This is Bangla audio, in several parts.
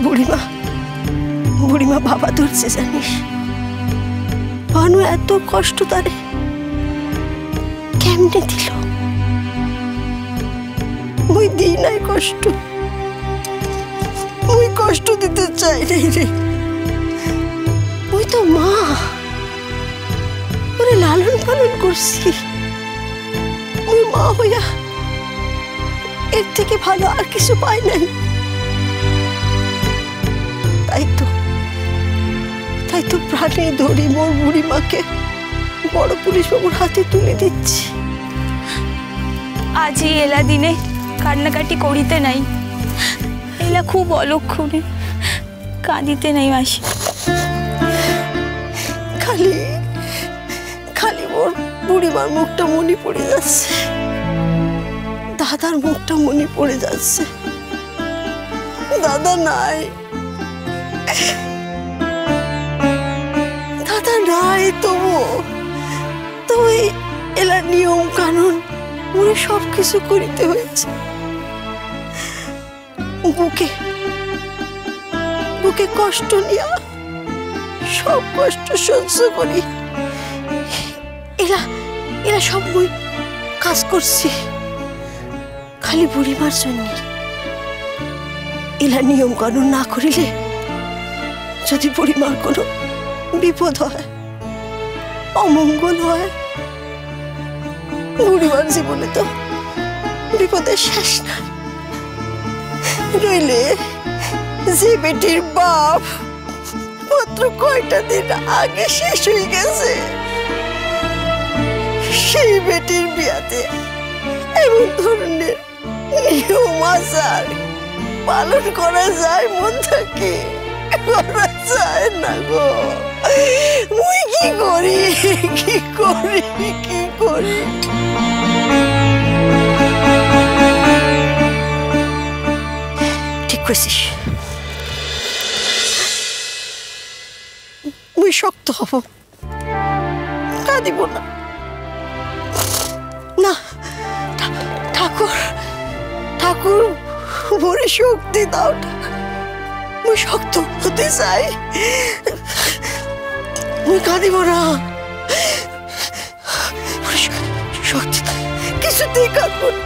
বুড়িমা বুড়িমা বাবা ধরছে জানিস, ভানু এত কষ্ট তারে কেমনে দিল। মুই দিই নাই কষ্ট, মুই কষ্ট দিতে চাই নাই রে। মুই তো মা, ওরে লালন পালন করছি। মুই মা হইয়া এর থেকে ভালো আর কিছু পাই নাই। তাই তো প্রাণে ধরি মোর বুড়িমাকে বড় পুলিশ বাবুর হাতে তুলে দিচ্ছি। আজি এলা দিনে কান্নাকাটি করিতে নাই, এলা খুব অলক্ষণে কাঁদিতে নাই মাসি। খালি খালি মোর বুড়িমার মুখটা মনে পড়ে যাচ্ছে, দাদার মুখটা মনে পড়ে যাচ্ছে। দাদা নাই, দাদা নাই, তবু এলা নিয়ম কানুন মনে সবকিছু করিতে হয়েছে। বুকে কষ্ট নিয়া সব কষ্ট সহ্য করি। এরা সব মুই কাজ করছি খালি বুড়িমার জন্য। এলা নিয়ম কানুন না করিলে যদি বুড়িমার কোনো বিপদ হয়, অমঙ্গল হয়, বুড়িমার জীবনে তো বিপদের শেষ নাই। রইলে যে বেটির বাপ মাত্র কয়টা দিন আগে শেষ হয়ে গেছে, সেই বেটির বিয়াতে এমন ধরনের নিয়ম আচার পালন করা যায় মন থেকে? করা যায় না গো। মুই কি করি? ঠিক কইছিস, মুই শক্ত হব, কাঁদিব না। না, ঠাকুর ভরে শক্তি দাও। মুই শক্ত হতে চাই, মুই কাঁদিব না। শক্তি কিছুতেই কাঁদব না।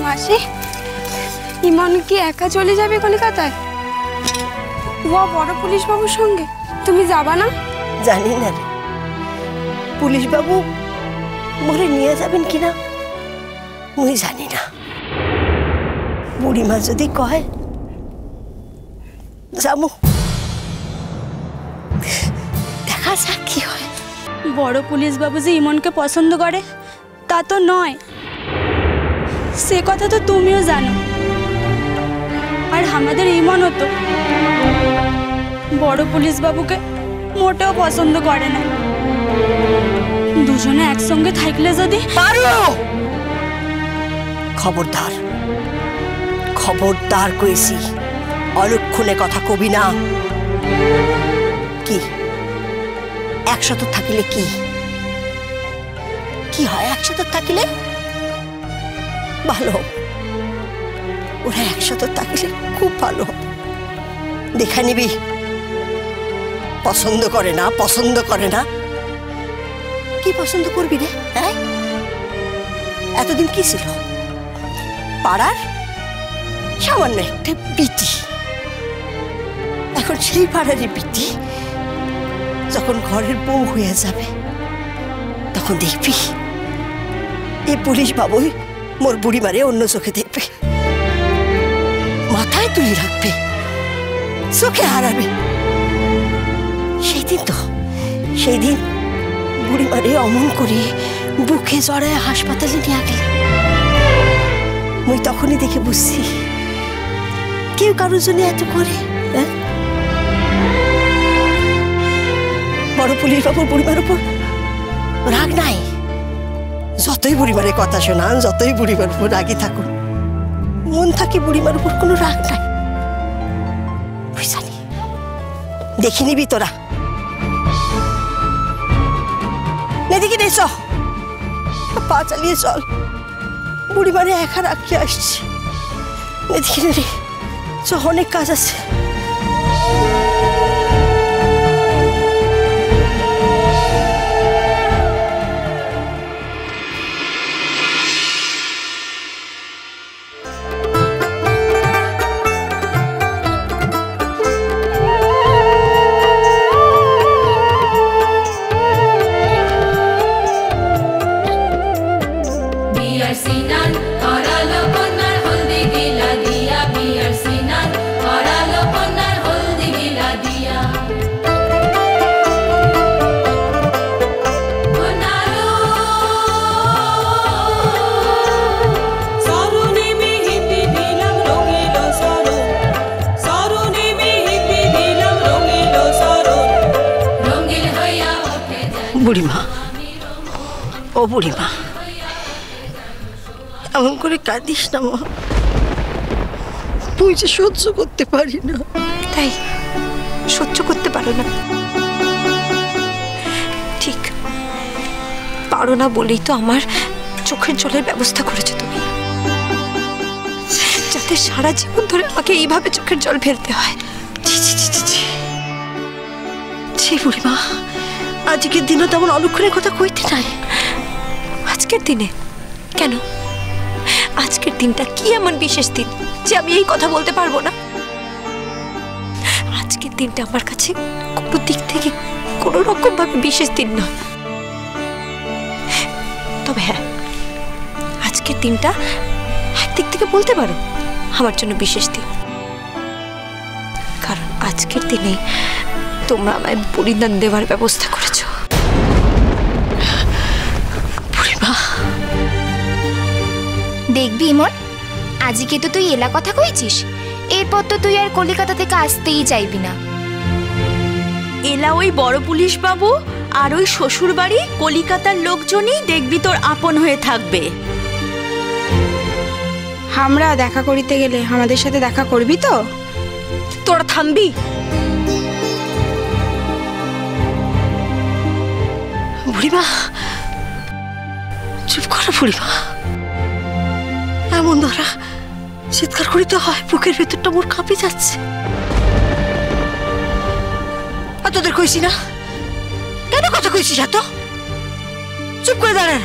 মাসি, ইমন কি একা চলে যাবে কলকাতায়? ও বড় পুলিশ বাবুর সঙ্গে তুমি যাবা না? জানি না রে, পুলিশ বাবু মোরে নিয়ে যাবেন কিনা মুই জানি না। বুড়িমা যদি কয় যাবো, দেখা যাক কি হয়। বড় পুলিশ বাবু যে ইমনকে পছন্দ করে তা তো নয়, সে কথা তো তুমিও জানো। আর আমাদের ইমনও তো বড় পুলিশ বাবুকে মোটেও পছন্দ করে না। দুজনে একসঙ্গে থাকলে যদি খবরদার, খবরদার কইছি, অলক্ষণে কথা কবি না। কি একসাথে থাকিলে কি হয়? একসাথে থাকিলে ভালো, ওরা একসাথে থাকিলে খুব ভালো হবে। দেখা নিবি, পছন্দ করে না। কি পছন্দ করবি রে? হ্যাঁ, এতদিন কি ছিল? পাড়ার সামান্য একটা বিটি। এখন সেই পাড়ারই বিটি যখন ঘরের বউ হয়ে যাবে, তখন দেখবি এই পুলিশ বাবুই মোর বুড়িমারে অন্য চোখে দেখবে, মাথায় তুলে রাখবে, চোখে হারাবে। সেই দিন বুড়িমারে অমন করে বুকে জড়ায় হাসপাতালে নিয়ে গেল। মুই তখনই দেখে বুঝছি কেউ কারোর জন্য এত করে। বড় পুলিশ বাবুর বুড়িমার উপর রাগ নাই। যতই বুড়িমারের কথা শোনান, যতই বুড়িমার উপর রাগি থাকুন, মন থাকে বুড়িমার উপর কোনো রাগ নাই। বুঝানি দেখে নিবি তোরা, এদিকে নে, পা চালিয়ে চল, বুড়িমারে একা রাখিয়ে আসছি। এদিকে নে, অনেক কাজ আছে। বুড়িমা, ও বুড়িমা, এমন করে কাঁদিস না মা, তুই যে সহ্য করতে পারি না। তাই সহ্য করতে পারো না? ঠিক পারো না বলেই তো আমার চোখের জলের ব্যবস্থা করেছো তুমি, যাতে সারা জীবন ধরে আমাকে এইভাবে চোখের জল ফেলতে হয়। ছি বুড়িমা, আজকের দিনও তেমন অলক্ষণের কথা কইতে নাই। আজকের দিনে কেন? আজকের দিনটা কি এমন বিশেষ দিন যে আমি এই কথা বলতে পারবো না? আজকের দিনটা আমার কাছে কোনো দিক থেকে কোনো রকম ভাবে বিশেষ দিন নয়। তবে হ্যাঁ, আজকের দিনটা একদিক থেকে বলতে পারো আমার জন্য বিশেষ দিন, কারণ আজকের দিনে তোমরা আমায় বলিদান দেওয়ার ব্যবস্থা করেছো। দেখবি ইমন, আজকে তো তুই এলা কথা কইছিস, এরপর তো তুই আর কলিকাতা থেকে আসতেই চাইবি না। এলা ওই বড় পুলিশ বাবু আর ওই শ্বশুর বাড়ি কলিকাতার লোকজনই দেখবি তোর আপন হয়ে থাকবে। আমরা দেখা করিতে গেলে আমাদের সাথে দেখা করবি তো? তোরা থামবি? বুড়িমা চুপ করো বুড়িমা, এমন ধরা চিৎকার করিতে হয়, বুকের ভেতরটা মোর কাঁপে যাচ্ছে। আর তোদের কইছি না, কেন কথা কইছিস এত? চুপ করে দাঁড়া,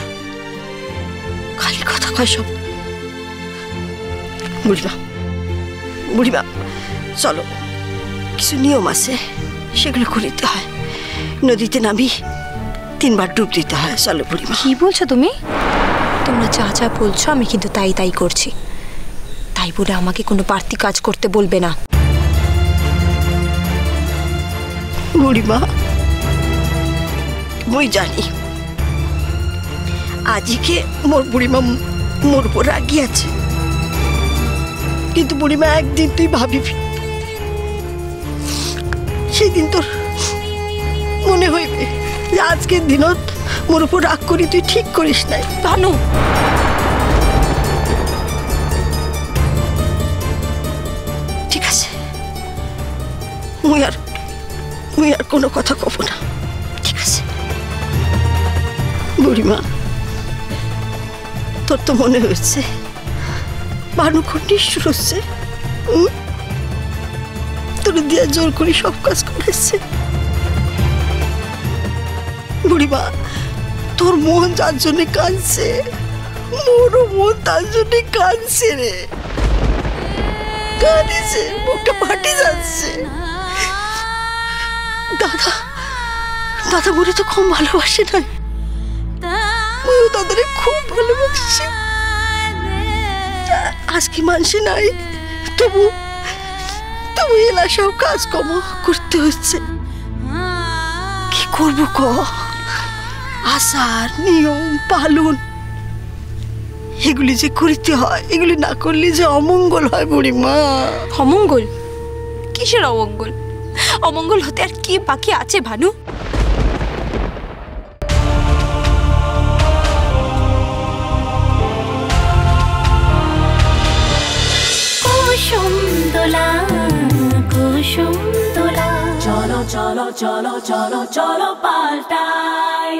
খালি কথা কয় সব। বুড়িমা বুড়িমা চলো, কিছু নিয়ম আছে, সেগুলো করিতে হয়। নদীতে নামি 3 বার ডুব দিতে হয়। চলো বুড়িমা। কি বলছো তুমি? তোমরা যা যা বলছো আমি কিন্তু তাই তাই করছি, তাই বলে আমাকে কোনো বাড়তি কাজ করতে বলবে না। বুড়িমা মই জানি আজকে মোর বুড়িমা মোর উপর রাগি আছে, কিন্তু বুড়িমা একদিন তুই ভাবিবি, সেদিন তোর মনে হইবে যে আজকের দিনত মোর উপর রাগ করি তুই ঠিক করিস নাই। ভানু, ঠিক আছে, মুই আর কোনো কথা কব না, ঠিক আছে? বুড়িমা, তোর তো মনে হচ্ছে ভানু খুব নিষ্ঠুর হচ্ছে, তোর দিয়া জোর করে সব কাজ করেছে। বুড়িমা, তোর মন যার জন্য কাঁদছে, মোরও মন তার জন্য কাঁদছে রে, কাঁদিছে, মুখটা ফাটে যাচ্ছে। দাদা বুড়ি তো খুব ভালোবাসে না, আমিও তাদের খুব ভালোবাসি। আজকে মানুষে নাই, তবু এলা সব কাজ কম করতে হচ্ছে। কি করবো ক? আচার নিয়ম পালন এগুলি যে করিতে হয়, এগুলি না করলে যে অমঙ্গল হয় বুড়িমা। অমঙ্গল? কিসের অমঙ্গল? অমঙ্গল হতে আর কি বাকি আছে ভানু? কুসুম দোলা কুসুম দোলা, চলো চলো চলো চলো চলো পাল্টাই।